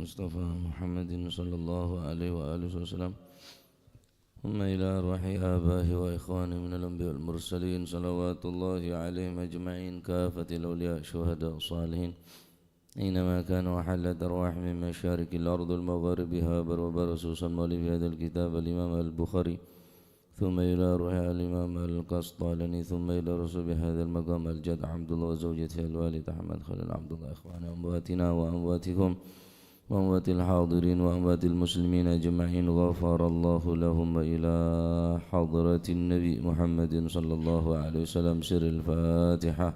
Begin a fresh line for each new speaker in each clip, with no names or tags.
المصطفى محمد صلى الله عليه وآله وسلم ثم إلى أرواح آبائه وإخوانه من الأنبياء والمرسلين صلوات الله عليهم أجمعين كافة الأولياء الشهداء الصالحين أينما كانوا وحلت أرواح من مشارق الأرض والمغاربها برسوس المولي في هذا الكتاب الإمام البخاري ثم إلى روح الإمام القسطلاني ثم إلى رسول هذا المقام الجد عبد الله وزوجته الوالد أحمد خليل عبد الله إخواننا وأمواتنا وأمواتكم وأموات الحاضرين وأموات المسلمين أجمعين غفر الله لهم إلى حضرة النبي محمد صلى الله عليه وسلم سر الفاتحة.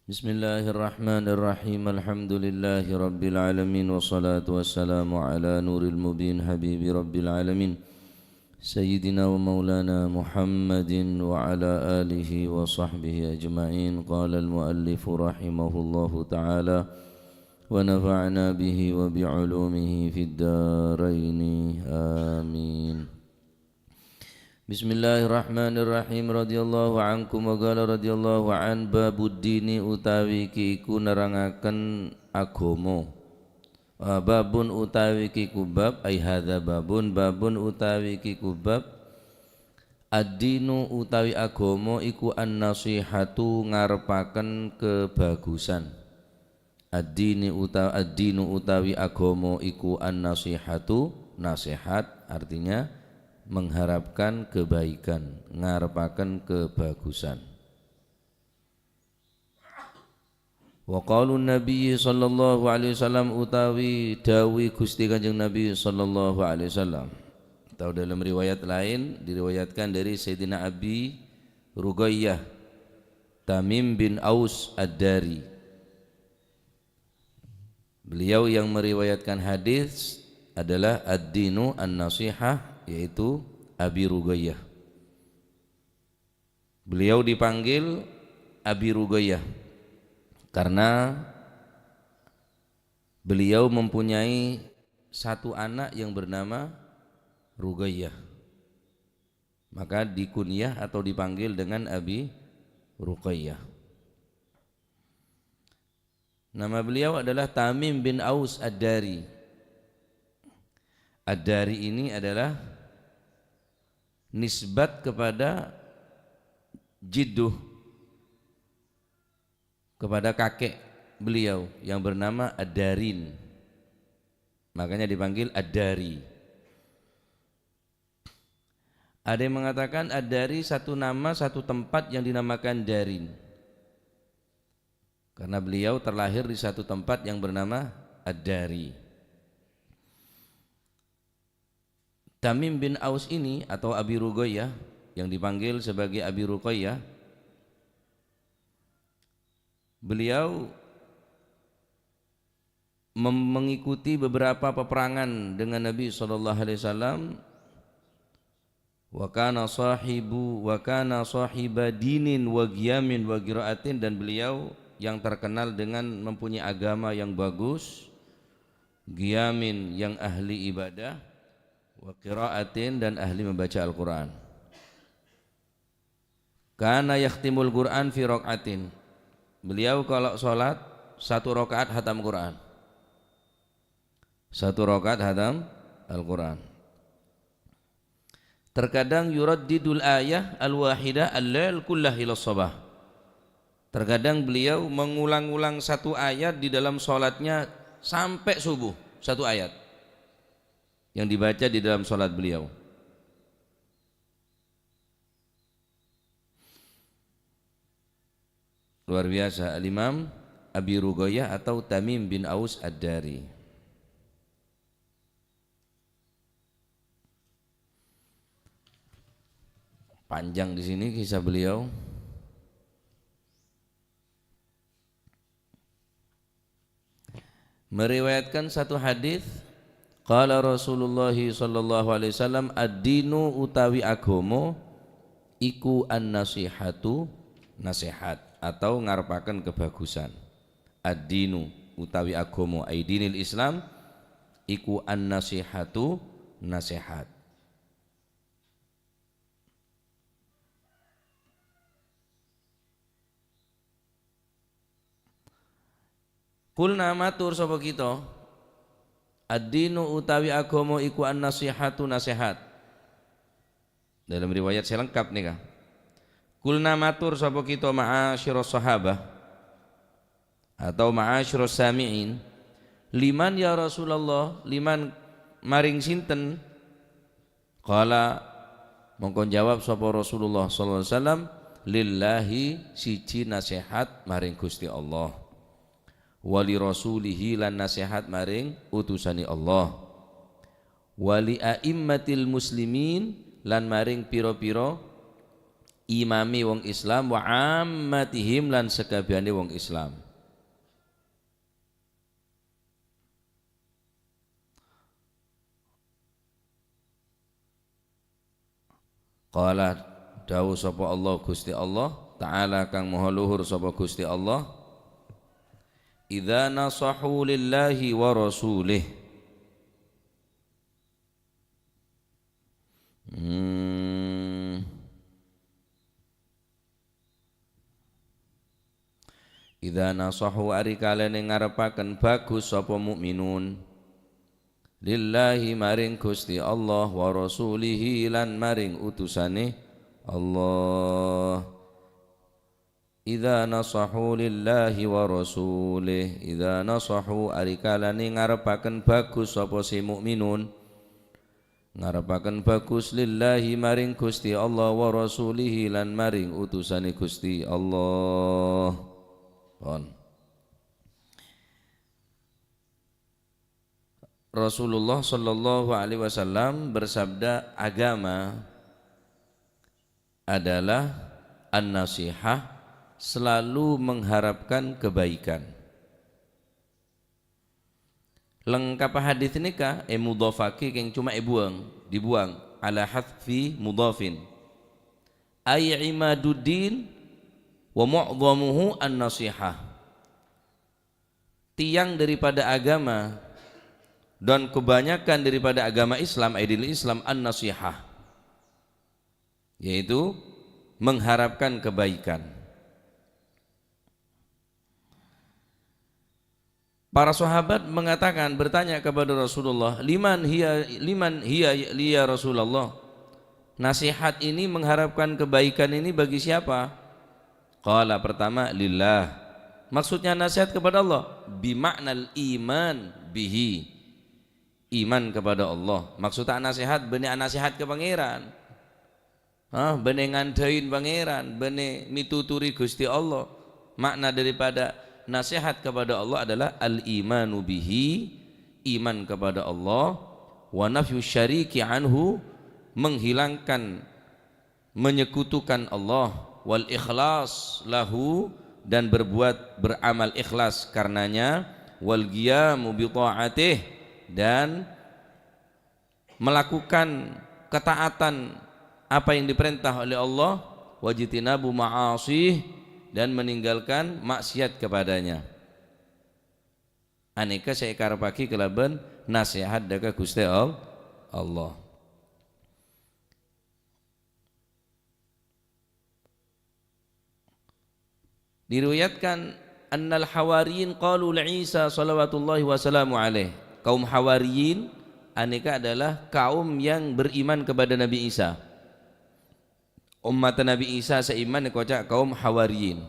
Bismillahirrahmanirrahim. Alhamdulillahi rabbil alamin wassalatu wassalamu ala nuril mubin habibi rabbil alamin sayyidina wa maulana Muhammadin wa ala alihi wa sahbihi ajma'in. Qala al-muallifu rahimahullahu ta'ala wa nafa'na bihi wa bi'ulumihi fid daraini amin. Bismillahirrahmanirrahim. Radhiyallahu ankum wa qala radhiyallahu an babuddini utawi ki iku nerangaken agama. Babun utawi ki kubab ai hadza babun utawi ki kubab ad-dinu utawi agama iku an-nasihatu ngarepaken kebagusan. Ad-dinu utawi agama iku an-nasihatu nasihat artinya mengharapkan kebaikan, ngarepaken kebagusan. Wa qaulun Nabi sallallahu alaihi wasallam utawi dawi Gusti Kanjeng Nabi sallallahu alaihi wasallam. Atau dalam riwayat lain diriwayatkan dari Sayyidina Abi Ruqayyah Tamim bin Aus Ad-Dari. Beliau yang meriwayatkan hadis adalah ad-dinu an-nasihah, yaitu Abi Ruqayyah. Beliau dipanggil Abi Ruqayyah karena beliau mempunyai satu anak yang bernama Ruqayyah, maka dikunyah atau dipanggil dengan Abi Ruqayyah. Nama beliau adalah Tamim bin Aus Ad-Dari. Ad-Dari ini adalah nisbat kepada jidduh, kepada kakek beliau yang bernama Ad-Darin, makanya dipanggil Ad-Dari. Ada yang mengatakan Ad-Dari satu nama satu tempat yang dinamakan Darin, karena beliau terlahir di satu tempat yang bernama Ad-Dari. Tamim bin Aus ini atau Abi Ruqayyah yang dipanggil sebagai Abi Ruqayyah, beliau mengikuti beberapa peperangan dengan Nabi SAW. Wa kana sahiba dinin wa qiyamin wa qiraatin, dan beliau yang terkenal dengan mempunyai agama yang bagus, qiyamin yang ahli ibadah, wa qiraatin dan ahli membaca Al-Quran. Kana yakhtimul Quran fi raqatin, beliau kalau sholat satu rakaat hatam Quran, satu rakaat hatam Al-Quran. Terkadang yuraddidul ayah al-wahidah al-lail kullah ila sabah, terkadang beliau mengulang-ulang satu ayat di dalam sholatnya sampai subuh, satu ayat yang dibaca di dalam sholat beliau. Luar biasa Al-Imam Abi Ruqayyah atau Tamim bin Aus Ad-Dari. Panjang di sini kisah beliau. Meriwayatkan satu hadis, qala Rasulullah sallallahu alaihi wasallam ad-dinu utawi agama iku an-nasihatu nasihat atau ngarepaken kebagusan. Ad-dinu utawi agama aidinil Islam iku an-nasihatu nasihat. Kulna matur sapa kita, ad-dinu utawi agama iku an-nasihatu nasihat. Dalam riwayat selengkap nih kah. Kulna matur sapa kita ma'asyiros sahabah atau ma'asyiros sami'in, liman ya Rasulullah, liman maring sinten? Qala mongko jawab sapa Rasulullah sallallahu alaihi wasallam, lillahi siji nasihat maring Gusti Allah, wali rasulihi lan nasihat maring utusani Allah, wali a'immatil muslimin lan maring piro-piro imami wong Islam, wa ammatihim lan sekabehane wong Islam. Qala dawu sapa Allah Gusti Allah taala kang maha luhur sapa Gusti Allah, idza nasahu lillahi wa rasulih. Idza nasahu ari kalene ngarepaken bagus sapa mukminun lillahi maring Gusti Allah, wa rasulihi lan maring utusane Allah. Idza nasahu lillahi wa rasulih, idza nasahu ari kalene ngarepaken bagus sapa si mukminun, ngarepaken bagus lillahi maring Gusti Allah, wa rasulihi lan maring utusane Gusti Allah. Rasulullah sallallahu alaihi wasallam bersabda, agama adalah an-nasihah, selalu mengharapkan kebaikan. Lengkap hadis ini kah mudhafaki yang cuma dibuang ala hadfi mudhafin, ay imaduddin wa mu'dhamuhu an-nasihah. Tiang daripada agama dan kebanyakan daripada agama Islam, ideal Islam, an-nasihah, yaitu mengharapkan kebaikan. Para sahabat mengatakan, bertanya kepada Rasulullah, liman hiya liya Rasulullah, nasihat ini, mengharapkan kebaikan ini bagi siapa? Qala, pertama lillah, maksudnya nasihat kepada Allah, bimaknal iman bihi, iman kepada Allah. Maksudnya nasihat benih nasihat ke pangeran, benih ngandain pangeran, benih mituturi Gusti Allah. Makna daripada nasihat kepada Allah adalah al-imanu bihi, iman kepada Allah, wa nafyu syariki anhu, menghilangkan menyekutukan Allah, wal ikhlas lahu, dan beramal ikhlas karenanya, wal qiyamu bi ta'atih, dan melakukan ketaatan apa yang diperintah oleh Allah, wajitinabu ma'asih, dan meninggalkan maksiat kepadanya. Aneka saya karepaki kelaban nasihat daka Gusti Allah. Diriwayatkan annal hawariyin qalu li Isa salawatullahi wassalamu alaih, kaum hawariyin aneka adalah kaum yang beriman kepada Nabi Isa. Umat Nabi Isa seiman kocak kaum hawariyin.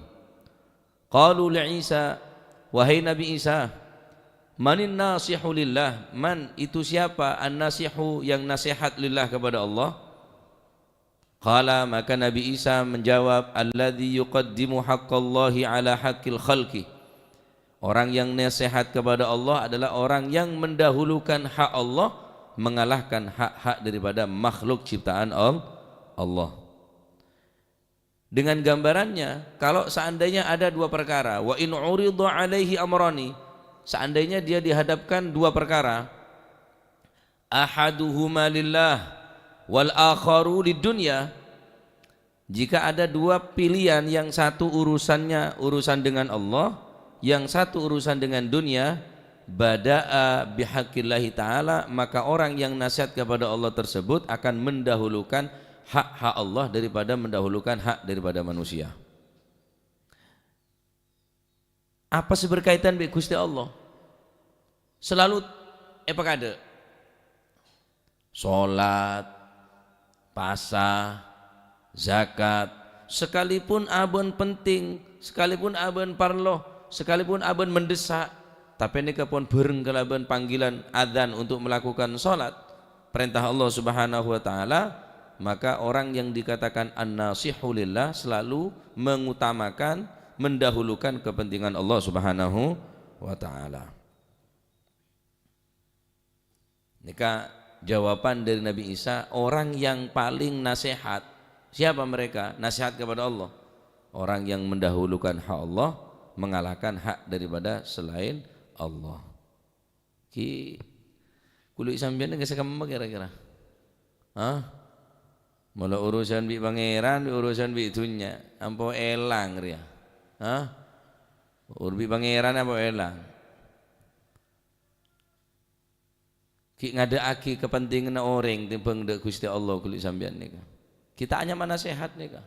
Qalu li Isa, wahai Nabi Isa, manin nasihu lillah, man itu siapa an-nasihu yang nasihat lillah kepada Allah? Qala, maka Nabi Isa menjawab, alladzi yuqaddimu haqqallahi ala haqqil khalqi, orang yang nasihat kepada Allah adalah orang yang mendahulukan hak Allah, mengalahkan hak-hak daripada makhluk ciptaan Allah. Dengan gambarannya, kalau seandainya ada dua perkara, wa in urida alaihi amrani, seandainya dia dihadapkan dua perkara, ahaduhuma lillah wal akharu lidunya, jika ada dua pilihan, yang satu urusannya urusan dengan Allah, yang satu urusan dengan dunia, bada'a bihaqqillahi ta'ala, maka orang yang nasihat kepada Allah tersebut akan mendahulukan hak-hak Allah daripada mendahulukan hak daripada manusia. Apa sih berkaitan dengan Gusti Allah? Selalu kada? Salat, puasa, zakat, sekalipun abon penting, sekalipun abon parloh, sekalipun abon mendesak, tapi ini pun bereng kelaban panggilan adzan untuk melakukan salat, perintah Allah Subhanahu wa taala, maka orang yang dikatakan an-nasihu lillah selalu mengutamakan, mendahulukan kepentingan Allah Subhanahu wa taala. Nika jawaban dari Nabi Isa, orang yang paling nasihat. Siapa mereka? Nasihat kepada Allah. Orang yang mendahulukan hak Allah, mengalahkan hak daripada selain Allah. Ki kulit sambian geus kamma kira-kira. Hah? Mula urusan bi pangeran, urusan bi dunya, ampo elang ria. Hah? Urbi pangeran ampo elang. Ki ngadaaki kepentingan orang timbang dek Gusti Allah kulit sambian nika. Kita hanya nasihat nika.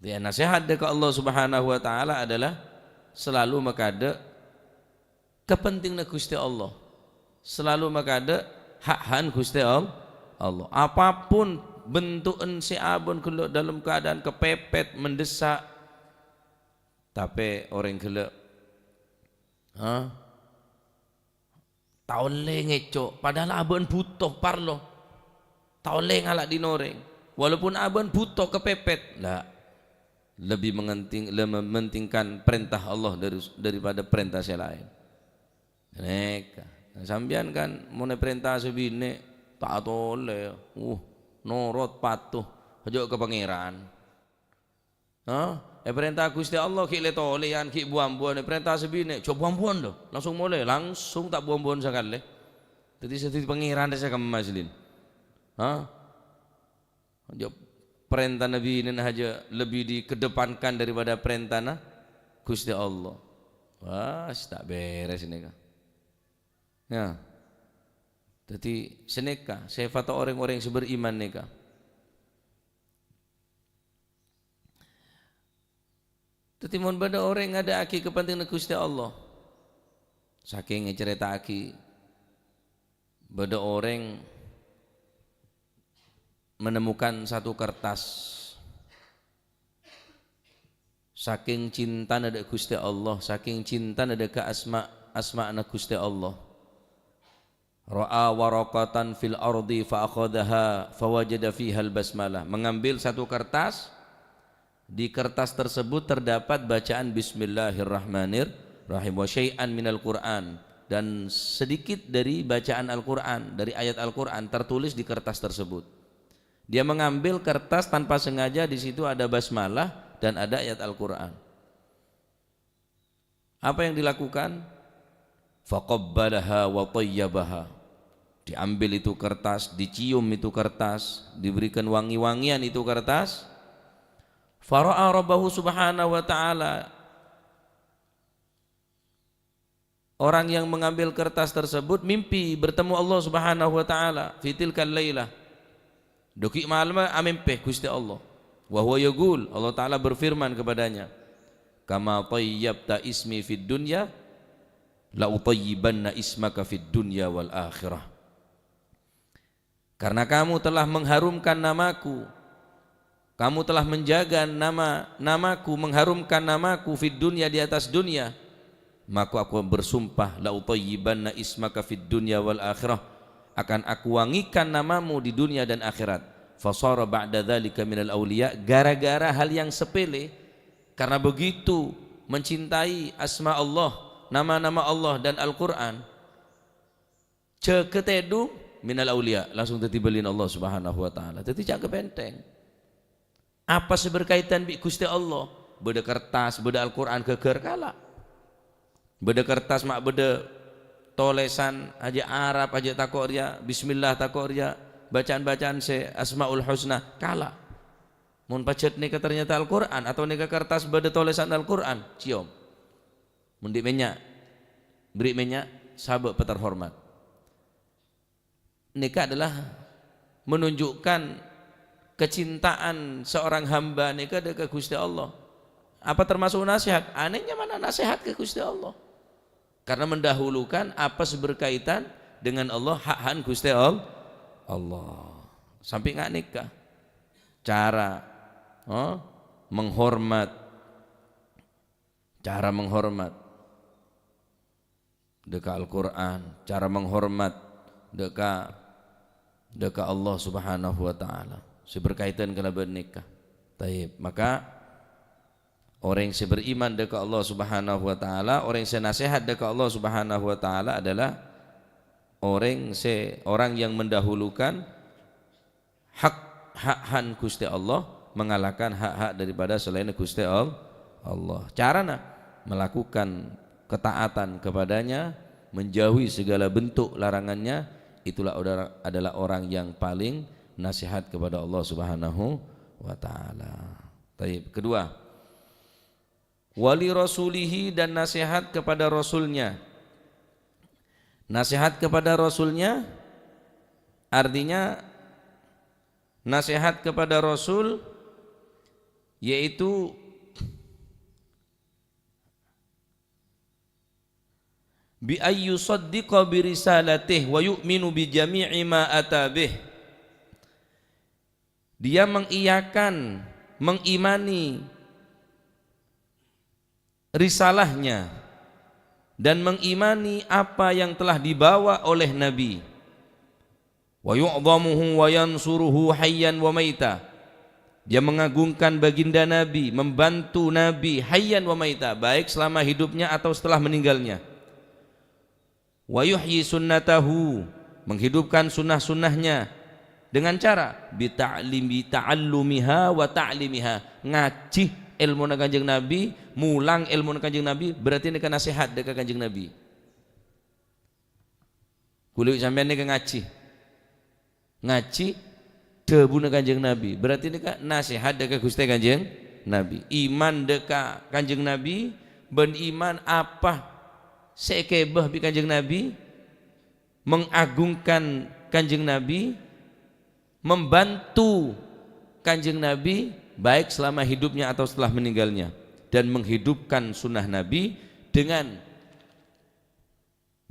Dia nasihat dek Allah Subhanahu wa taala adalah selalu makade kepentingan Gusti Allah, selalu makade hak-hak Gusti Allah. Apapun bentuk si abun kalau dalam keadaan kepepet mendesak, tapi orang kelak taule ngecok, padahal abun butuh parlo, taule ngalak dinoreng, walaupun abun butuh kepepet, lah lebih mementingkan perintah Allah daripada perintah yang lain. Neka sambian kan mau perintah sebine tak tole, norot patuh aja ke pangeran. Perintah Gusti Allah ki le tolean ki buam-buan, perintah sebine coba buam-buan doh, langsung mulai langsung tak buam-buan sekali. Jadi sedih pangeran desa kemaslin. Aja perintah Nabi ini aja lebih dikedepankan daripada perintah Gusti Allah. Wah, tak beres ini kan. Ya. Jadi seneka sifat orang-orang yang beriman neka. Jadi mun bada orang ada aki kepentingan Gusti Allah. Saking cerita aki bada orang menemukan satu kertas, saking cinta nada Gusti Allah, saking cinta nada ke asma na Gusti Allah. Ra'a waraqatan fil ardi fa akhadhaha fawajada fiha al-basmalah. Mengambil satu kertas, di kertas tersebut terdapat bacaan bismillahirrahmanirrahim wa syai'an minal Qur'an, dan sedikit dari bacaan Al-Qur'an, dari ayat Al-Qur'an tertulis di kertas tersebut. Dia mengambil kertas tanpa sengaja, di situ ada basmalah dan ada ayat Al-Qur'an. Apa yang dilakukan? Faqabbalaha wa tayyabaha. Diambil itu kertas, dicium itu kertas, diberikan wangi-wangian itu kertas. Fara'a rabbahu subhanahu wa ta'ala. Orang yang mengambil kertas tersebut mimpi bertemu Allah Subhanahu wa ta'ala fi tilkal lailah. Doki malam amimpe Gusti Allah. Wa huwa yaqul, Allah taala berfirman kepadanya, kama tayyabta ismi fid dunya la utayyibanna ismaka fid dunya wal akhirah. Karena kamu telah mengharumkan namaku, kamu telah menjaga namaku, mengharumkan namaku fid dunya, di atas dunia, maka aku bersumpah la utayyibanna ismaka fid dunya wal akhirah, akan aku wangikan namamu di dunia dan akhirat. Fasara ba'da dzalika minal auliya, gara-gara hal yang sepele, karena begitu mencintai asma Allah, nama-nama Allah dan Al-Qur'an, ceketedu minal auliya, langsung tetibelin Allah Subhanahu wa taala. Teti jangan benteng. Apa seberkaitan bi Gusti Allah? Beda kertas, beda Al-Qur'an geger kala. Beda kertas mak beda tolesan aja Arab aja takoria, bismillah takoria, bacaan-bacaan se Asmaul Husna kala. Mun pacet nika ternyata Al-Qur'an atau nika kertas beda tolesan Al-Qur'an, cium. Mun di menya beri minyak sahabat terhormat. Nikah adalah menunjukkan kecintaan seorang hamba nikah ke Gusti Allah. Apa termasuk nasihat? Anehnya mana nasihat ke Gusti Allah? Karena mendahulukan apa berkaitan dengan Allah, hak-hak Gusti Allah. Sampai nggak nikah. Cara menghormat, deka Al-Quran, cara menghormat deka Allah Subhanahu wa taala. Berkaitan dengan bernikah. Taib. Maka orang yang beriman deka Allah Subhanahu wa taala, orang yang nasihat deka Allah Subhanahu wa taala adalah orang yang mendahulukan hak Gusti Allah, mengalahkan hak-hak daripada selain Gusti Allah. Carana melakukan ketaatan kepadanya, menjauhi segala bentuk larangannya, itulah adalah orang yang paling nasihat kepada Allah Subhanahu wa taala. Baik, kedua, wali rasulihi, dan nasihat kepada rasulnya. Nasihat kepada rasulnya artinya nasihat kepada rasul yaitu bi ayyusaddiqa bi risalatih wa yu'minu bi jami'i ma atabih. Dia mengiyakan, mengimani risalahnya dan mengimani apa yang telah dibawa oleh Nabi. Wa yu'dhamuhu wa yansuruhu hayyan wa maita. Dia mengagungkan baginda Nabi, membantu Nabi hayyan wa maita, baik selama hidupnya atau setelah meninggalnya. Wa yuhyi sunnatahu, menghidupkan sunnah-sunnahnya dengan cara ta'allumiha wa ta'limiha, ngaji ilmu Kanjeng Nabi, mulang ilmu Kanjeng Nabi, berarti ini kan nasihat dekat Kanjeng Nabi. Kulit sampean ini ngaji debu Kanjeng Nabi, berarti ini kan nasihat dekat Gusti Kanjeng Nabi. Iman dekat Kanjeng Nabi, ben iman apa sekebah bi Kanjeng Nabi, mengagungkan Kanjeng Nabi, membantu Kanjeng Nabi baik selama hidupnya atau setelah meninggalnya, dan menghidupkan sunnah Nabi dengan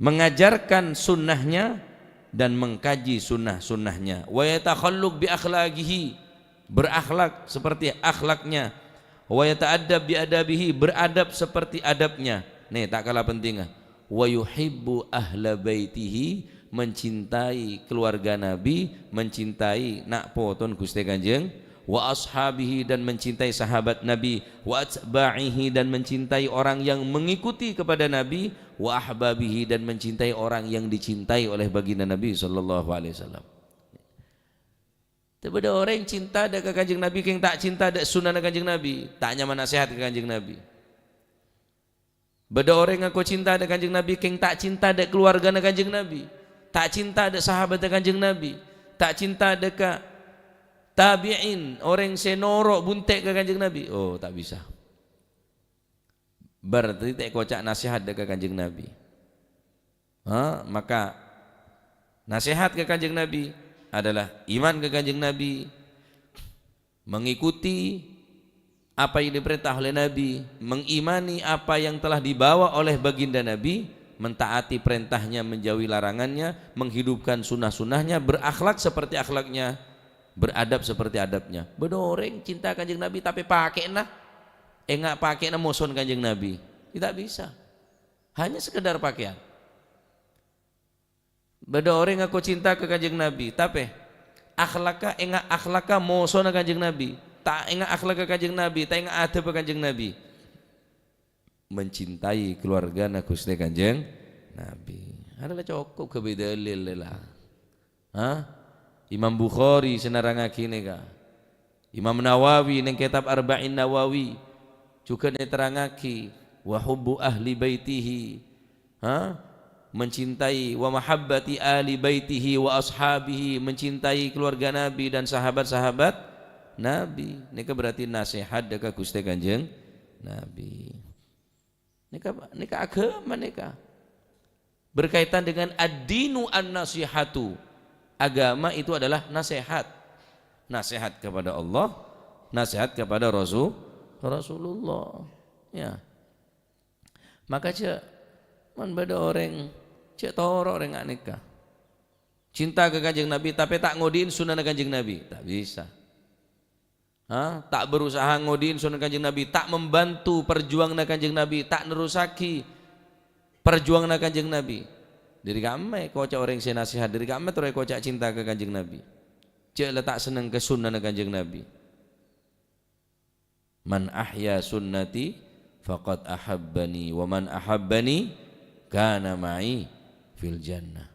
mengajarkan sunnahnya dan mengkaji sunnah-sunnahnya. Wa yatakhalluq bi akhlaqihi, berakhlak seperti akhlaknya. Wa yata'addab bi adabihi, beradab seperti adabnya. Nih tak kalah pentingnya. Wa yuhibbu ahla baitihi, mencintai keluarga Nabi, mencintai nak poton Gusti Kanjeng, wa ashabihi, dan mencintai sahabat Nabi, wa atba'ihi, dan mencintai orang yang mengikuti kepada Nabi, wa ahbabihi, dan mencintai orang yang dicintai oleh baginda Nabi sallallahu alaihi wasallam. Tapi ada orang yang cinta dekat Kanjeng Nabi, yang tak cinta dekat sunnah Kanjeng Nabi, tak nyaman nasihat ke Kanjeng Nabi. Beda orang yang aku cinta dekat Kanjeng Nabi, yang tak cinta dekat keluarga Kanjeng Nabi, tak cinta dekat sahabat Kanjeng Nabi, tak cinta dekat tabi'in, orang senorok buntek ke Kanjeng Nabi. Oh, tak bisa. Berarti tak kocak nasihat dekat Kanjeng Nabi. Maka nasihat ke Kanjeng Nabi adalah iman ke Kanjeng Nabi, mengikuti apa yang diperintah oleh Nabi, mengimani apa yang telah dibawa oleh baginda Nabi, mentaati perintahnya, menjauhi larangannya, menghidupkan sunnah-sunnahnya, berakhlak seperti akhlaknya, beradab seperti adabnya. Beda orang cinta Kanjeng Nabi tapi pakai enggak pakai moson Kanjeng Nabi, tidak bisa, hanya sekedar pakaian. Beda orang aku cinta ke Kanjeng Nabi tapi akhlaknya enggak akhlaknya moson Kanjeng Nabi, tak enggak akhlak ke Kanjeng Nabi, tak enggak adab ke Kanjeng Nabi, mencintai keluarga Gusti Kanjeng Nabi. Adalah cukup kebedaan lah. Imam Bukhari senarangake nika, Imam Nawawi ning kitab Arba'in Nawawi juga neterangake wa hubbu ahli baitihi, mencintai wa mahabbati ahli baitihi wa ashabihi, mencintai keluarga Nabi dan sahabat-sahabat Nabi. Nika berarti nasihat dekat Gusti Kanjeng Nabi. Nika agama nika. berkaitan dengan ad-dinu an-nasihatu. Agama itu adalah nasihat. Nasihat kepada Allah, nasihat kepada Rasulullah. Ya. Maka cek man bada orang cek toro orang nikah. Cinta ke Kanjeng Nabi tapi tak ngodiin sunnah Kanjeng Nabi, tak bisa. Tak berusaha ngodiin sunnah Kanjeng Nabi, tak membantu perjuangan Kanjeng Nabi, tak nerusaki perjuangan Kanjeng Nabi. Diri kami kocak orang yang nasihat, diri kami terus kocak cinta ke Kanjeng Nabi. Cek letak senang ke sunnah Kanjeng Nabi. Man ahya sunnati faqad ahabbani wa man ahabbani kana ma'i fil jannah.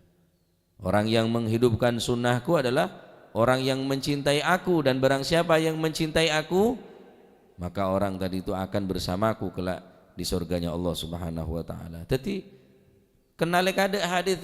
Orang yang menghidupkan sunnahku adalah orang yang mencintai aku, dan barang siapa yang mencintai aku maka orang tadi itu akan bersamaku kelak di surganya Allah Subhanahu wa taala. Jadi kenal kada hadis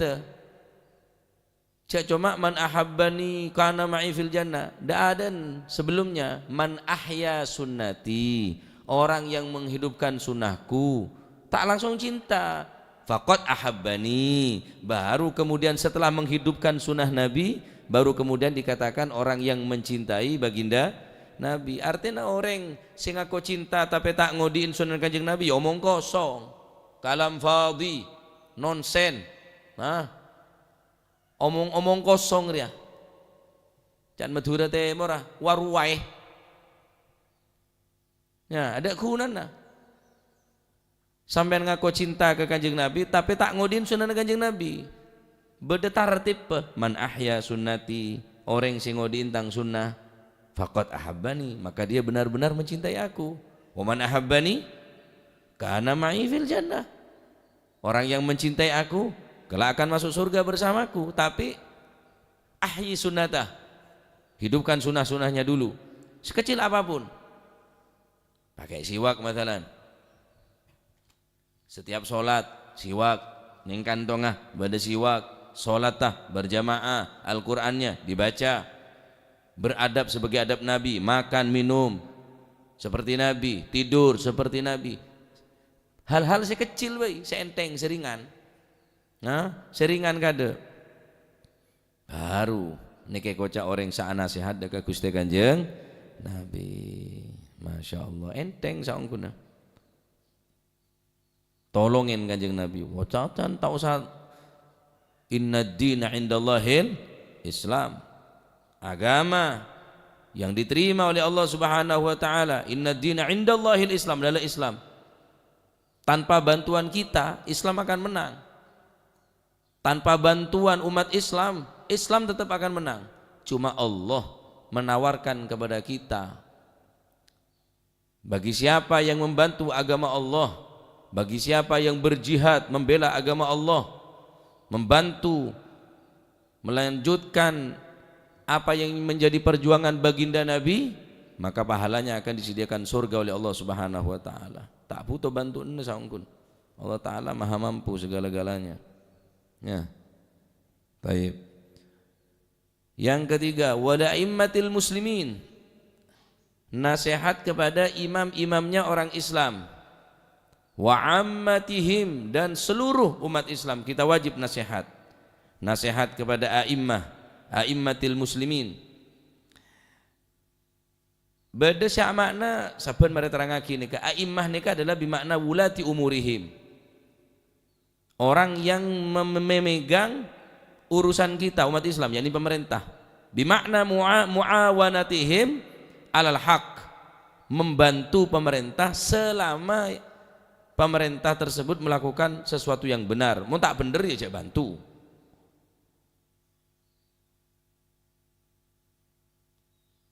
cak cuma man ahabbani kana ma'i fil jannah. Da ada sebelumnya man ahya sunnati, orang yang menghidupkan sunnahku, tak langsung cinta. Faqad ahabbani, baru kemudian setelah menghidupkan sunnah Nabi baru kemudian dikatakan orang yang mencintai baginda Nabi. Artinya orang sing aku cinta tapi tak ngodiin sunnah Kanjeng Nabi, omong kosong, kalam fadhi, nonsen, omong kosong dia. Jan Madura Timur waruwai. Ya, ada kunana. Sampai ngaku cinta ke Kanjeng Nabi tapi tak ngodiin sunnah Kanjeng Nabi. Beda tartib man ahya sunnati, orang sing ngodiin tang sunnah faqad ahabbani, maka dia benar-benar mencintai aku. Wa man ahabbani kana ma'i fil jannah, orang yang mencintai aku kelak akan masuk surga bersamaku. Tapi ahyi sunnatah, hidupkan sunnah-sunnahnya dulu sekecil apapun. Pakai siwak misalnya, setiap sholat siwak ning kantongah pada siwak, sholat tah berjamaah, Al-Qur'annya dibaca, beradab sebagai adab Nabi, makan minum seperti Nabi, tidur seperti Nabi. Hal-hal sekecil bae, seenteng, seringan. Seringan kada. Baru niki kocak orang sa nasihat dekat Gusti Kanjeng Nabi. Masya Allah, enteng saungkuna. Tolongin Kanjeng Nabi. Wacacan tak usah. Inna dina indallahil Islam. Agama yang diterima oleh Allah Subhanahu wa taala. Inna dina indallahil Islam, adalah Islam. Tanpa bantuan kita, Islam akan menang. Tanpa bantuan umat Islam, Islam tetap akan menang. Cuma Allah menawarkan kepada kita, bagi siapa yang membantu agama Allah, bagi siapa yang berjihad membela agama Allah, membantu melanjutkan apa yang menjadi perjuangan baginda Nabi, maka pahalanya akan disediakan surga oleh Allah Subhanahu wa taala. Tak butuh bantuan saungkun. Allah taala Maha mampu segala-galanya. Ya. Baik. Yang ketiga, wada'immatil muslimin. Nasihat kepada imam-imamnya orang Islam. Wa ammatihim, dan seluruh umat Islam kita wajib nasihat. Nasihat kepada a'immatil muslimin. Beda syak makna saben mari terangake nika. A'immah nika adalah bimakna wulati umurihim. Orang yang memegang urusan kita umat Islam, yakni pemerintah. Bimakna muawanatihim alal haq, membantu pemerintah selama pemerintah tersebut melakukan sesuatu yang benar. Mau tak bener ya cek bantu.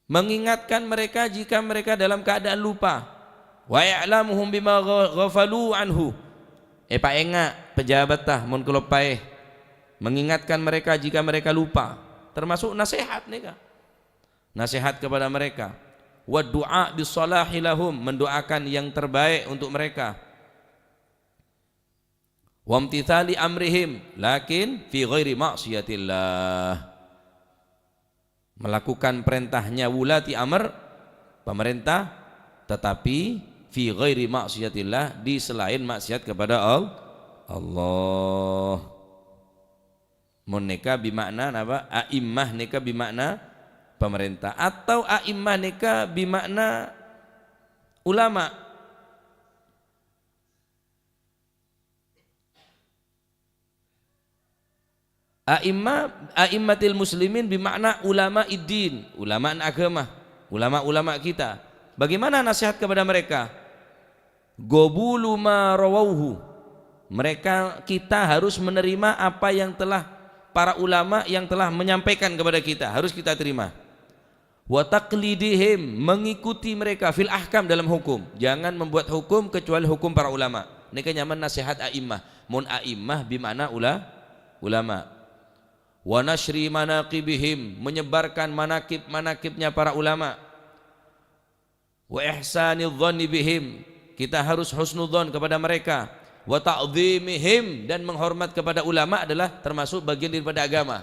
Mengingatkan mereka jika mereka dalam keadaan lupa. Wa ya'lamuhum bima ghafalu anhu. Pak enga pejabat tah mun kelopai. Mengingatkan mereka jika mereka lupa. Termasuk nasihat nika. Nasihat kepada mereka. Wa du'a bisalahi lahum, mendoakan yang terbaik untuk mereka. Wa imtithali amrihim lakin fi ghairi ma'siyatillah. Melakukan perintahnya wulati amr, pemerintah, tetapi fi ghairi ma'siyatillah, di selain maksiat kepada Allah. Mun neka bimakna apa? A'immah neka bimakna pemerintah, atau a'immah neka bimakna ulama. A'immatil muslimin bimakna ulama iddin, ulama agama, ulama-ulama kita. Bagaimana nasihat kepada mereka? Gobulu ma rawauhu. Kita harus menerima apa yang telah para ulama yang telah menyampaikan kepada kita, harus kita terima. Wa taqlidihim, mengikuti mereka fil ahkam, dalam hukum. Jangan membuat hukum kecuali hukum para ulama. Ini kan nyaman nasihat a'immah. Mun a'immah bimana ulama. Wa nashri manaqibihim, menyebarkan manakib-manakibnya para ulama. Wa ihsanil dhanni bihim, kita harus husnudzon kepada mereka. Wa ta'dhimihim, dan menghormat kepada ulama adalah termasuk bagian daripada agama.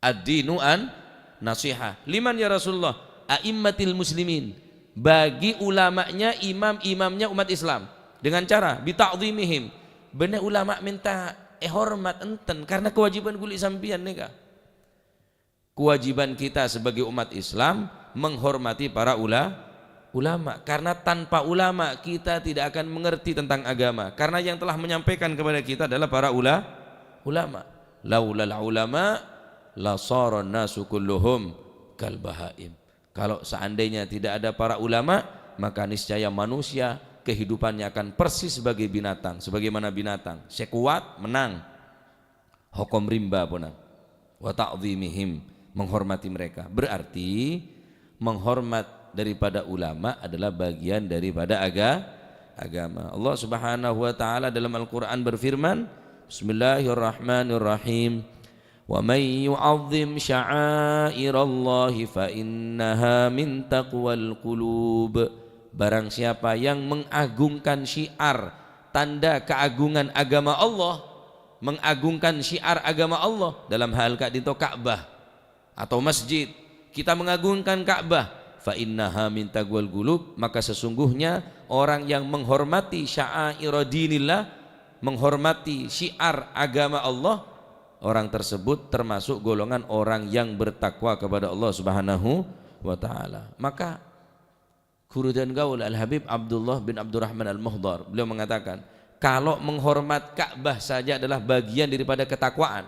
Ad-dinu an nasiha. Liman ya Rasulullah? A'immatil muslimin, bagi ulamanya, imam-imamnya umat Islam. Dengan cara bita'dhimihim, benar ulama minta hormat enten, karena kewajiban kulit sampian nika. Kewajiban kita sebagai umat Islam menghormati para ulama, karena tanpa ulama kita tidak akan mengerti tentang agama, karena yang telah menyampaikan kepada kita adalah para ulama. Laulal ulama la saran nasu kulluhum kal bahaim. Kalau seandainya tidak ada para ulama, maka niscaya manusia kehidupannya akan persis sebagai binatang, sebagaimana binatang. Sekuat menang, hukum rimba punang. Wa ta'dhimihim, menghormati mereka. Berarti menghormat daripada ulama adalah bagian daripada agama. Allah Subhanahu wa taala dalam Al-Qur'an berfirman, Bismillahirrahmanirrahim. Wa may yu'azzim sya'airallahi fa innaha min taqwal qulub. Barang siapa yang mengagungkan syiar, tanda keagungan agama Allah, mengagungkan syiar agama Allah, dalam hal dito Ka'bah atau masjid, kita mengagungkan Ka'bah, fa innaha min taqwal qulub, maka sesungguhnya orang yang menghormati sya'air dinillah, menghormati syiar agama Allah, orang tersebut termasuk golongan orang yang bertakwa kepada Allah Subhanahu wa taala. Maka guru dan gaul Al-Habib Abdullah bin Abdurrahman Al-Muhdar, beliau mengatakan, kalau menghormat Ka'bah saja adalah bagian daripada ketakwaan,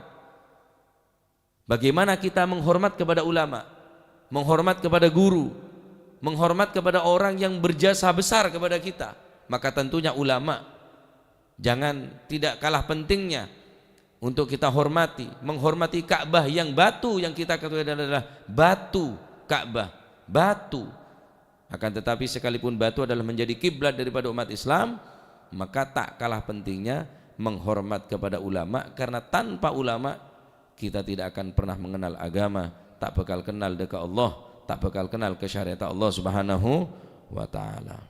bagaimana kita menghormat kepada ulama, menghormat kepada guru, menghormat kepada orang yang berjasa besar kepada kita? Maka tentunya ulama tidak kalah pentingnya untuk kita hormati, menghormati Ka'bah yang batu, yang kita katakan adalah batu Ka'bah, batu. Akan tetapi sekalipun batu adalah menjadi kiblat daripada umat Islam, maka tak kalah pentingnya menghormat kepada ulama, karena tanpa ulama kita tidak akan pernah mengenal agama, tak bakal kenal dekat Allah, tak bakal kenal kesyariat Allah Subhanahu wa taala.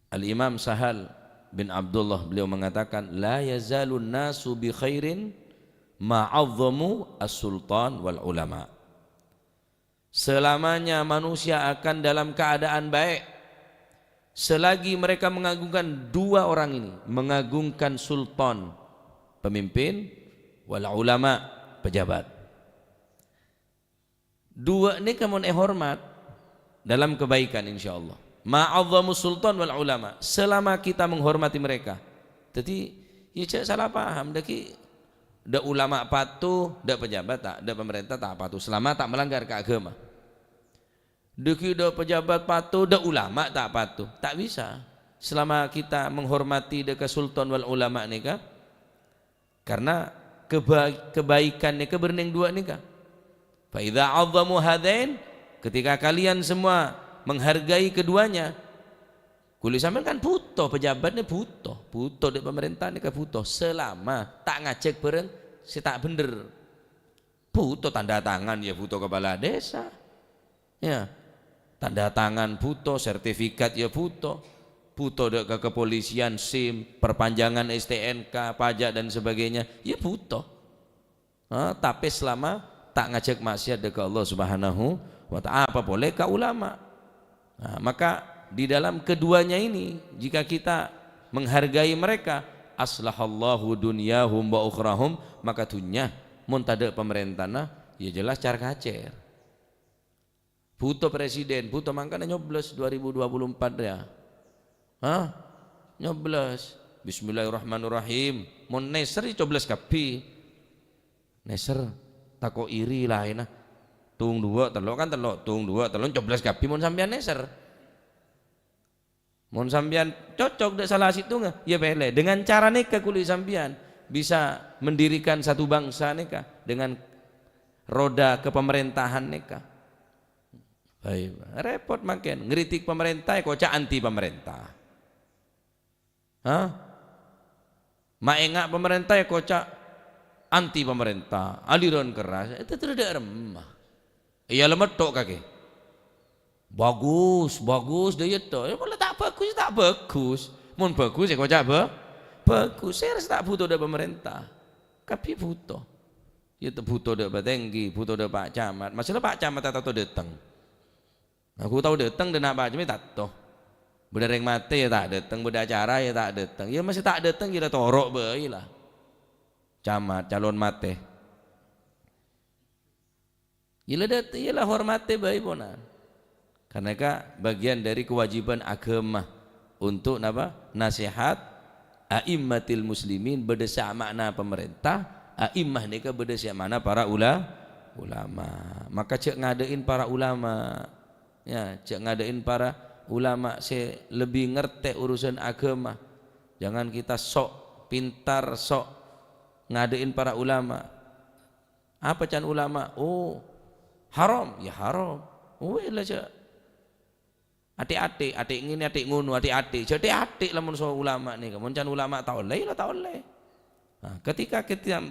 Al-Imam Sahal bin Abdullah, beliau mengatakan, la yazalun nasu bi khairin ma'azzamu as-sultan wal ulama. Selamanya manusia akan dalam keadaan baik selagi mereka mengagungkan dua orang ini, mengagungkan sultan, pemimpin, wal ulama, pejabat. Dua ini kamu hormat dalam kebaikan insyaallah. Ma'azzamu sultan wal ulama, selama kita menghormati mereka. Jadi ya cek salah paham, da ulama patuh, da pejabat tak, da pemerintah tak patuh, selama tak melanggar ke agama. Deki da pejabat patuh, da ulama tak patuh, tak bisa. Selama kita menghormati deka sultan wal ulama nika, karena kebaikan nika berneng dua nika. Fa idza 'azzamu hadain, ketika kalian semua menghargai keduanya, kuli sampean kan butuh pejabatnya, butuh di pemerintahan nika butuh, selama tak ngajak bareng si tak bener, butuh tanda tangan ya, butuh kepala desa ya, tanda tangan butuh, sertifikat ya butuh dek ke kepolisian, SIM, perpanjangan STNK, pajak dan sebagainya ya butuh. Tapi selama tak ngajak maksiat dek Allah Subhanahu wa ta'ala, apa boleh ke ulama. Maka di dalam keduanya ini, jika kita menghargai mereka, aslahallahu dunyahum wa ukhrahum, maka dunya mun tada pemerintahna ya jelas car kacer. Butuh presiden, butuh mangkana nyoblos 2024 ya. Hah? Nyoblos. Bismillahirrahmanirrahim. Mun neser coblos kapi. Neser tako iri lah ina. Tung dua telok kan telok, tung dua telok coblos kapi mun sampean neser. Mun sampean cocok dek salah situ nggak? Ya bele. Dengan cara neka kulit sampean bisa mendirikan satu bangsa neka dengan roda kepemerintahan neka. Baik, repot makin ngeritik pemerintah kocak anti pemerintah. Hah? Maengak pemerintah kocak anti pemerintah, aliran keras itu tidak remah. Iya lemetok kaki. Bagus dia itu. Ya boleh tak bagus. Mun bagus ya kocak bagus. Saya rasa tak butuh dari pemerintah. Tapi butuh. Itu butuh dari Batenggi, butuh dari Pak Camat. Masalah Pak Camat tak tahu datang. Aku tahu datang dan apa aja tak tahu. Beda yang mati ya tak datang, beda acara ya tak datang. Ya masih tak datang kita torok bayi lah. Camat calon mati. Gila datang, ialah hormati bayi bonan. Karena bagian dari kewajiban agama untuk apa? Nasihat a'immatil muslimin berdasar makna pemerintah, a'immah nika berdasar makna para ulama. Maka cek ngadain para ulama. Ya, cek ngadain para ulama saya lebih ngerti urusan agama. Jangan kita sok pintar, sok ngadain para ulama. Apa can ulama? Oh, haram, ya haram. Oh, ilah cek. Atik-atik, atik ngini, atik ngunu, atik-atik. Jadi atik lamun so ulama nih. Mun can ulama tak oleh, lah tak oleh. Nah, ketika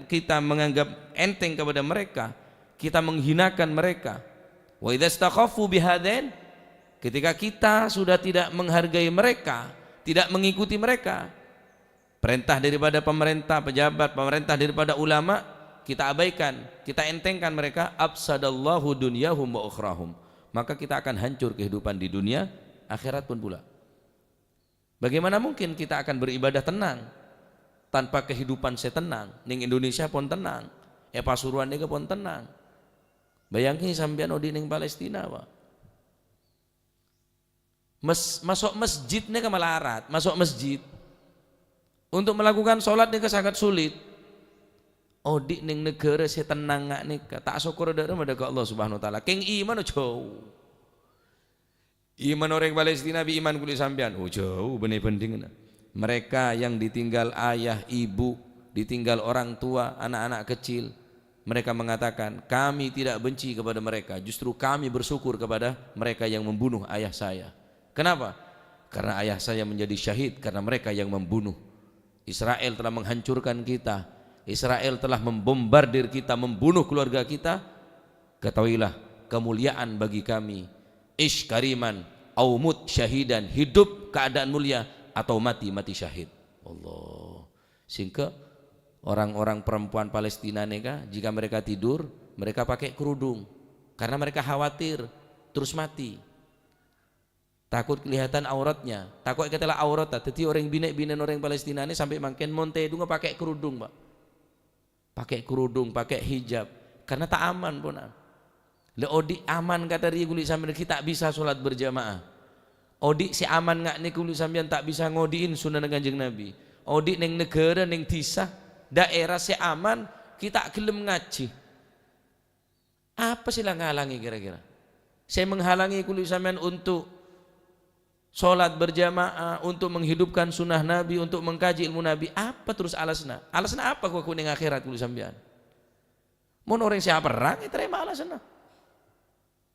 kita menganggap enteng kepada mereka, kita menghinakan mereka. Wa idza istakhafu bihadain, ketika kita sudah tidak menghargai mereka, tidak mengikuti mereka, perintah daripada pemerintah, pejabat, pemerintah daripada ulama, kita abaikan, kita entengkan mereka, afsadallahu dunyahum wa ukhrahum. Maka kita akan hancur kehidupan di dunia, akhirat pun pula. Bagaimana mungkin kita akan beribadah tenang tanpa kehidupan saya tenang? Ning Indonesia pun tenang, Pasuruan nega pun tenang. Bayangin sampean odi ning Palestina, Pak. Masuk masjid nega malarat, masuk masjid untuk melakukan sholat nega sangat sulit. Odi ning negara saya tenang ngak nega, tak syukur dari mana ke Allah Subhanahu Wa Taala. Keng iman jauh. Iman orang Palestina bi iman kulit sampean, jauh bener penting. Mereka yang ditinggal ayah, ibu, ditinggal orang tua, anak-anak kecil, mereka mengatakan kami tidak benci kepada mereka, justru kami bersyukur kepada mereka yang membunuh ayah saya. Kenapa? Karena ayah saya menjadi syahid karena mereka yang membunuh. Israel telah menghancurkan kita, Israel telah membombardir kita, membunuh keluarga kita. Ketahuilah kemuliaan bagi kami, ish kariman au mut syahidan, hidup keadaan mulia atau mati syahid. Allah. Sehingga orang-orang perempuan Palestina nega, jika mereka tidur, mereka pakai kerudung karena mereka khawatir terus mati. Takut kelihatan auratnya, takut katalah aurat. Jadi orang bina orang Palestina ini sampai makin monte itu nggak pakai kerudung, Pak. Pakai kerudung, pakai hijab karena tak aman pun. Le odi aman kata dia kulit sambil kita bisa sholat berjamaah. Odi si aman nggak nih kulit sambil tak bisa ngodiin sunnah Kanjeng Nabi. Odi neng negara neng tisah daerah si aman kita gelem ngaji. Apa sih lah ngalangi kira-kira? Saya menghalangi kulit sampean untuk sholat berjamaah, untuk menghidupkan sunnah Nabi, untuk mengkaji ilmu Nabi. Apa terus alasna? Alasna apa kau kuning akhirat kulit sampean? Mau orang siapa perang? Terima alasna.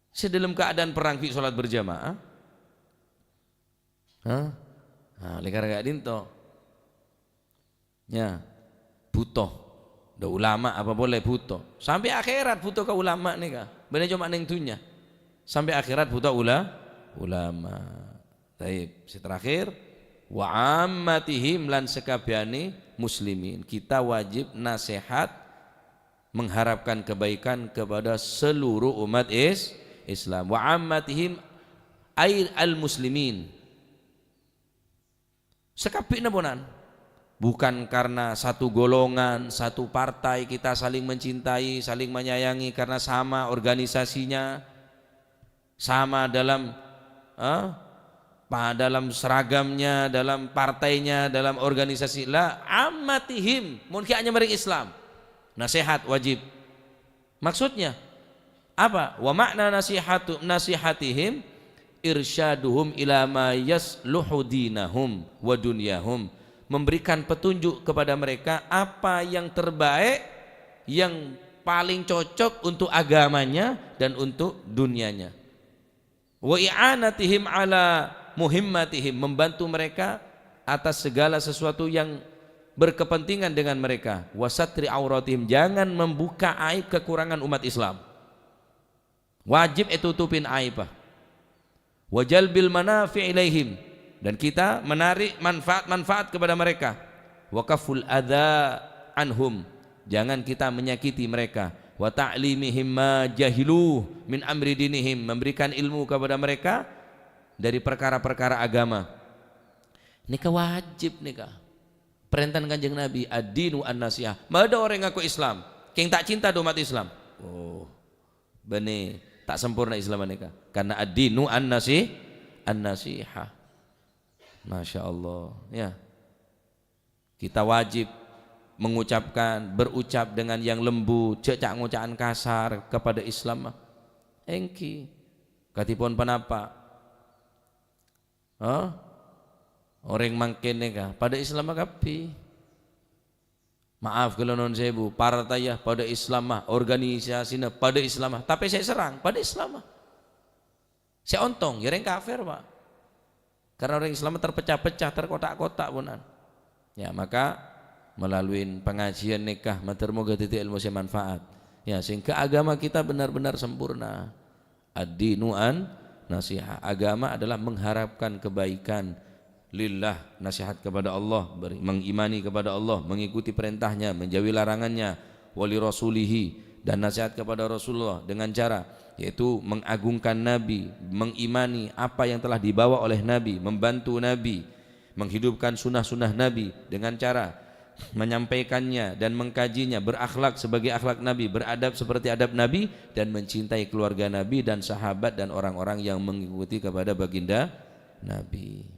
Sedalam keadaan perang fi sholat berjamaah. Hah? Nah, lekar gak dinto. Ya, butuh. Da ulama apa boleh butuh. Sampai akhirat butuh ke ulama nih kah? Bener cuma neng dunya. Sampai akhirat butuh ulama. Baik, terakhir wa ammatihim lan sekabiani muslimin. Kita wajib nasihat mengharapkan kebaikan kepada seluruh umat Islam. Wa ammatihim al muslimin. Sekapina bonan.
Bukan karena satu golongan, satu partai kita saling mencintai, saling menyayangi karena sama organisasinya, sama dalam dalam seragamnya, dalam partainya, dalam organisasi. La ammatihim, mungkin hanya mereka Islam. Nasihat wajib. Maksudnya apa? Wa makna nasihatihim irsyaduhum ila ma yasluhu dinahum wa dunyahum, memberikan petunjuk kepada mereka apa yang terbaik, yang paling cocok untuk agamanya dan untuk dunianya. Wa i'anatihim ala muhimmatihim, membantu mereka atas segala sesuatu yang berkepentingan dengan mereka. Wa satri auratihim, jangan membuka aib kekurangan umat Islam. Wajib tutupin aib. Wa jalbil manafi' ilaihim, dan kita menarik manfaat-manfaat kepada mereka. Wa kaful adza anhum, jangan kita menyakiti mereka. Wa ta'limihim ma jahiluh min amri dinihim, memberikan ilmu kepada mereka dari perkara-perkara agama. Nikah wajib nikah. Perintah Kanjeng Nabi, ad-dinu an-nasihah. Ada orang ngaku Islam, yang tak cinta umat Islam. Oh, benih tak sempurna Islam nikah. Karena ad-dinu an-nasihah. Masya Allah, ya. Kita wajib berucap dengan yang lembut, cecak ngucaan kasar kepada Islam. Engki, katipun penapa? Orang mangkin nikah pada Islam kapi. Maaf kalau non sebu, partai pada Islam organisasinya pada Islam tapi saya serang pada Islam. Saya ontong, ya orang kafir pak. Karena orang Islam terpecah-pecah, terkotak-kotak punan. Ya maka melalui pengajian nikah moga titik ilmu saya manfaat. Ya sehingga agama kita benar-benar sempurna. Ad-dinu an-nasihah. Agama adalah mengharapkan kebaikan lillah, nasihat kepada Allah, mengimani kepada Allah, mengikuti perintahnya, menjauhi larangannya, wali rasulihi, dan nasihat kepada Rasulullah dengan cara yaitu mengagungkan Nabi, mengimani apa yang telah dibawa oleh Nabi, membantu Nabi, menghidupkan sunnah-sunnah Nabi dengan cara menyampaikannya dan mengkajinya, berakhlak sebagai akhlak Nabi, beradab seperti adab Nabi, dan mencintai keluarga Nabi dan sahabat dan orang-orang yang mengikuti kepada baginda Nabi.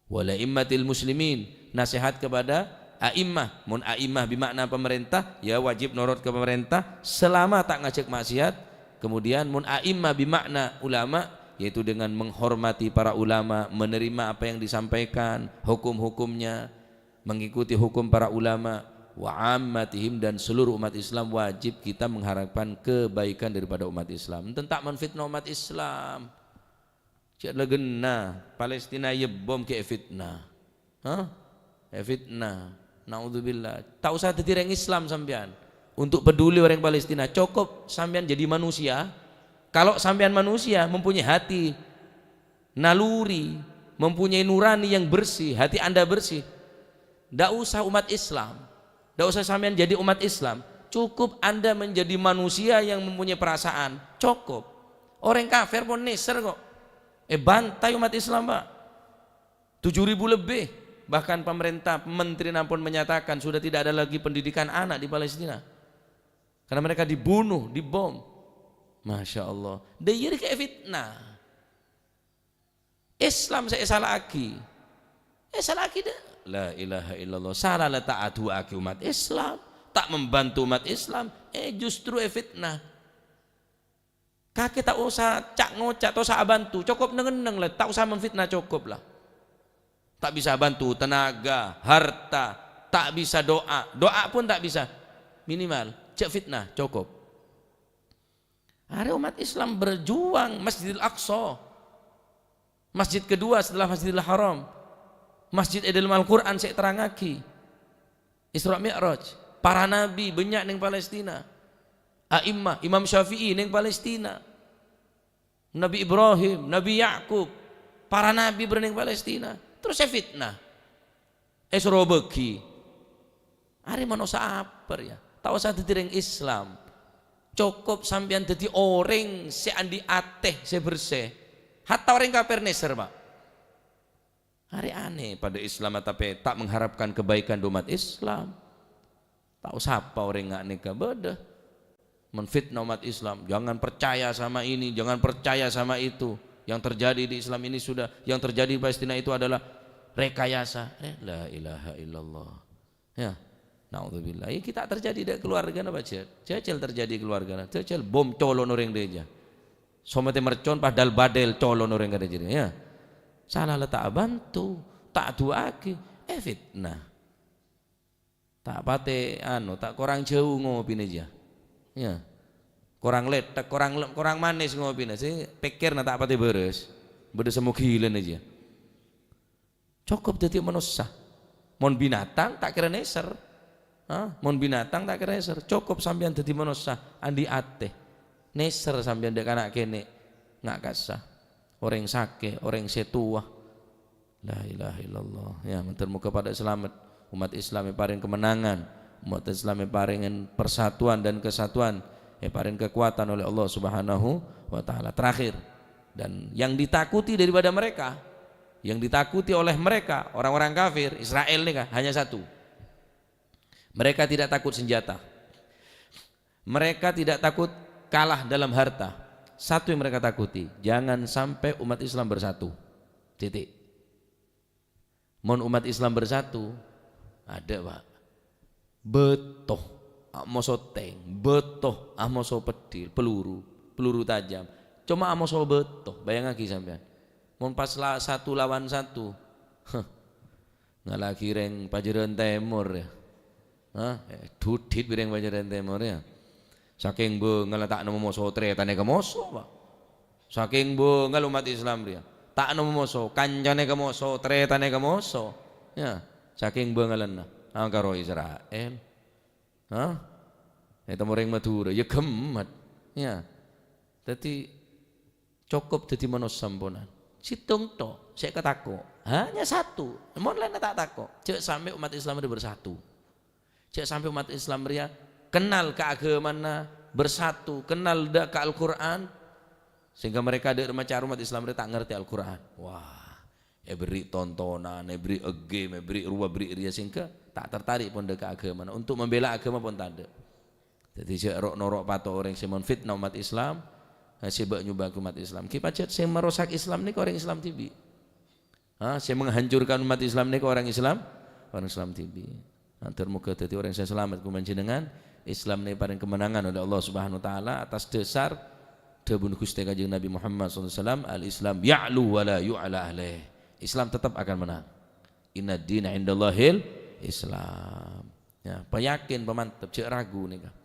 Wala immatil muslimin, nasihat kepada a'immah. Mun a'immah bermakna pemerintah, ya wajib nurut ke pemerintah selama tak ngajak maksiat. Kemudian mun a'immah bermakna ulama, yaitu dengan menghormati para ulama, menerima apa yang disampaikan, hukum-hukumnya, mengikuti hukum para ulama. Wa ammatihim, dan seluruh umat Islam wajib kita mengharapkan kebaikan daripada umat Islam. Tentang menfitnah umat Islam. Cik legena Palestina ye bom ke fitnah. Fitnah. Naudzubillah. Tak usah jadi orang Islam sampean untuk peduli orang Palestina. Cukup sampean jadi manusia. Kalau sampean manusia mempunyai hati naluri, mempunyai nurani yang bersih, hati Anda bersih, tidak usah umat Islam, tidak usah sampean jadi umat Islam. Cukup Anda menjadi manusia yang mempunyai perasaan. Cukup. Orang kafir pun neser kok. Bantai umat Islam pak. 7.000 lebih. Bahkan pemerintah, menteri pun menyatakan sudah tidak ada lagi pendidikan anak di Palestina karena mereka dibunuh, dibom. Masya Allah. Dia kayak fitnah. Islam saya salah lagi. Salah lagi dah. La ilaha illallah. Salah la ta'atu aki umat Islam, tak membantu umat Islam. Justru fitnah. Kakek tak usah cak ngocak, tak usah bantu, cukup neng lah, tak usah memfitnah, cukup lah. Tak bisa bantu tenaga, harta, tak bisa doa pun tak bisa, minimal cak fitnah, cukup. Ada umat Islam berjuang. Masjidil Aqsa, masjid kedua setelah Masjidil Haram, Masjid Edel Al-Quran saya terangaki, Isra Mi'raj, para nabi banyak neng Palestina. A'immah, Imam Syafi'i neng Palestina, Nabi Ibrahim, Nabi Yakub, para nabi berneng Palestina. Terus saya fitnah, surobeki, hari manusia apa ya? Tak usah jadi Islam, cukup sampean jadi orang seandi ateh sebersih. Hatta orang kafir neser pak, Hari aneh pada Islam tapi tak mengharapkan kebaikan umat Islam. Tak usah apa orang nggak nikah beda. Menfitnah umat Islam, jangan percaya sama ini, jangan percaya sama itu. Yang terjadi di Islam ini sudah, yang terjadi di Palestina itu adalah rekayasa. La ilaha illallah. Ya, naudzubillah. Ini kita terjadi di keluarga apa Cecil terjadi di keluarga. Cecil bom colon orang dia. Somete mercon padahal badel colon orang kada jadi. Ya. Salah letak bantu, tak duaki, fitnah. Tak pate tak kurang jauh ngopi aja. Ya. Kurang letak, kurang manis ngopi sih. Pikir tak pate beres. Beres semua gilen aja. Cukup jadi manusia. Mon binatang tak kira neser. Mon binatang tak kira neser. Cukup sampean jadi manusia. Andi ate. Neser sampean dek anak kene nggak kasah. Orang sakit, orang setua. La ilaha illallah. Ya, mentermuka pada selamat. Umat Islam yang paling kemenangan. Umat Islam yang paling persatuan dan kesatuan. Yang paling kekuatan oleh Allah Subhanahu wa taala. Terakhir, dan yang ditakuti daripada mereka, yang ditakuti oleh mereka orang-orang kafir Israel ini hanya satu. Mereka tidak takut senjata. Mereka tidak takut kalah dalam harta. Satu yang mereka takuti, jangan sampai umat Islam bersatu. Titik. Mon umat Islam bersatu, ada Pak. Betoh, amoso tank, betoh, amoso pedil, peluru tajam. Cuma amoso betoh, bayang lagi sampean. Mon pas satu lawan satu, ngalah kireng Pajajaran Timur ya. Dudit bireng Pajajaran Timur ya. Saking bengal tak nemu moso tretane ke moso Pak. Saking bengal umat Islam dia. Tak nemu moso kancane ke moso tretane ke moso. Ya, saking bengalan karo Israel. Eta moreng Madura ya gemet. Ya. Dadi cukup dadi manusia sampunan. Situng tok, saya ketako. Hanya satu. Mon lain tak tako. Cek sampai umat Islam dia bersatu. Cek sampai umat Islam dia kenal keagamaan bersatu, kenal ke Al-Quran, sehingga mereka ada macam umat Islam mereka tak ngerti Al-Quran. Wah, beri tontonan, beri game, beri ruah, beri ria sehingga tak tertarik pun ke agama. Untuk membela agama pun tak ada. Jadi saya norok pato orang yang menfitnah umat Islam, saya nyubah umat Islam. Kita cek saya merosak Islam ni ke orang Islam TV. Saya menghancurkan umat Islam ni ke orang Islam TV. Termuka tadi orang saya selamat kumanci dengan Islam ni paling kemenangan oleh Allah Subhanahu wa taala atas dasar debun Gusti Kanjeng Nabi Muhammad SAW. Al-Islam ya'lu wa la yu'la alaih. Islam tetap akan menang. Inna dina indallahil Islam. Ya, peyakin pemantap cek ragu nih kah.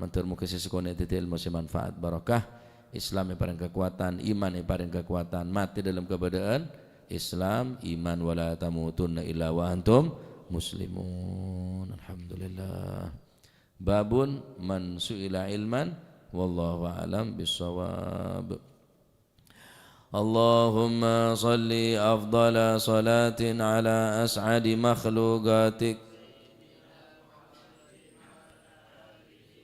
Mentur muka sesekone titil masih manfaat barakah. Islam yang paling kekuatan, iman yang paling kekuatan, mati dalam keberadaan Islam, iman wala tamutunna illa wa antum muslimun. Alhamdulillah. Babun man su'ila ilman wallahu a'lam bissawab. Allahumma salli afdala salatin ala as'adi makhluqatik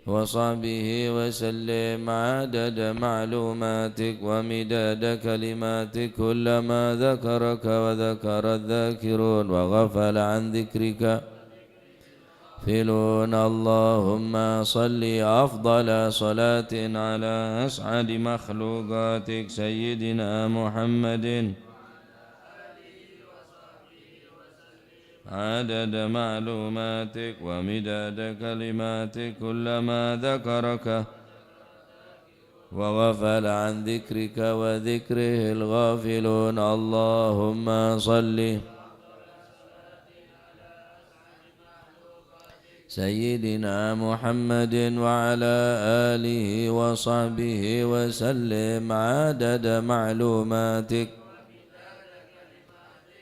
wa sahbihi wa sallim adada ma'lumatik wa midada kalimatik kullama dhakaraka wa dhakara dhakirun wa ghafala an dhikrika filun. Allahumma salli afdala salatin ala as'adi makhluqatik sayyidina Muhammadin عدد معلوماتك ومداد كلماتك كلما ذكرك وغفل عن ذكرك وذكره الغافلون. اللهم صل سيدنا محمد وعلى آله وصحبه وسلم عدد معلوماتك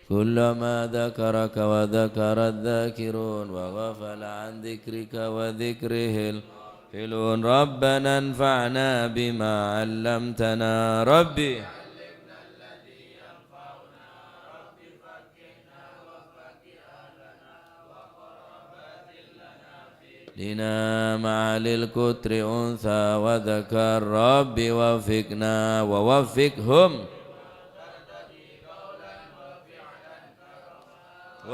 كلما ذكرك وذكر الذاكرون وغفل عن ذكرك وذكره الغافلون. ربنا انفعنا بما علمتنا ربي علمنا الذي ينفعنا ربي فقهنا وفقه أهلنا وقرابات لنا في ديننا مع للكتر أنثى وذكر ربي وفقنا ووفقهم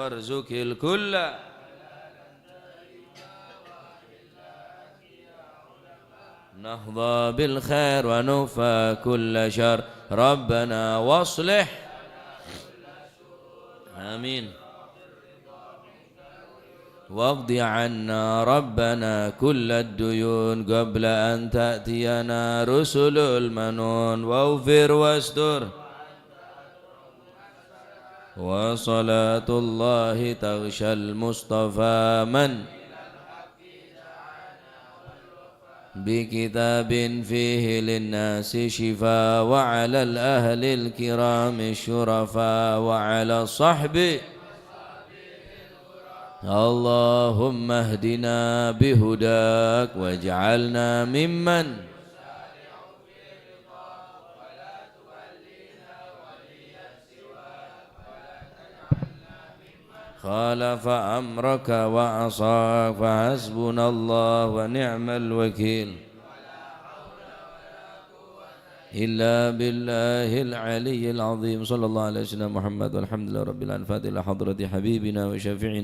وارزق الكل نهضى بالخير ونوفى كل شر ربنا واصلح آمين واقض عنا ربنا كل الديون قبل أن تأتينا رسل المنون واغفر واستر وصلاة الله تغشى المصطفى من بكتاب فيه للناس شفاء وعلى الأهل الكرام الشرفاء وعلى الصحب اللهم اهدنا بهداك واجعلنا ممن خالف أمرك وعصاك فحسبنا الله ونعم الوكيل إلا بالله العلي العظيم صلى الله عليه وسلم محمد والحمد لله رب العالمين. فاتح حضرة حبيبنا وشفيعنا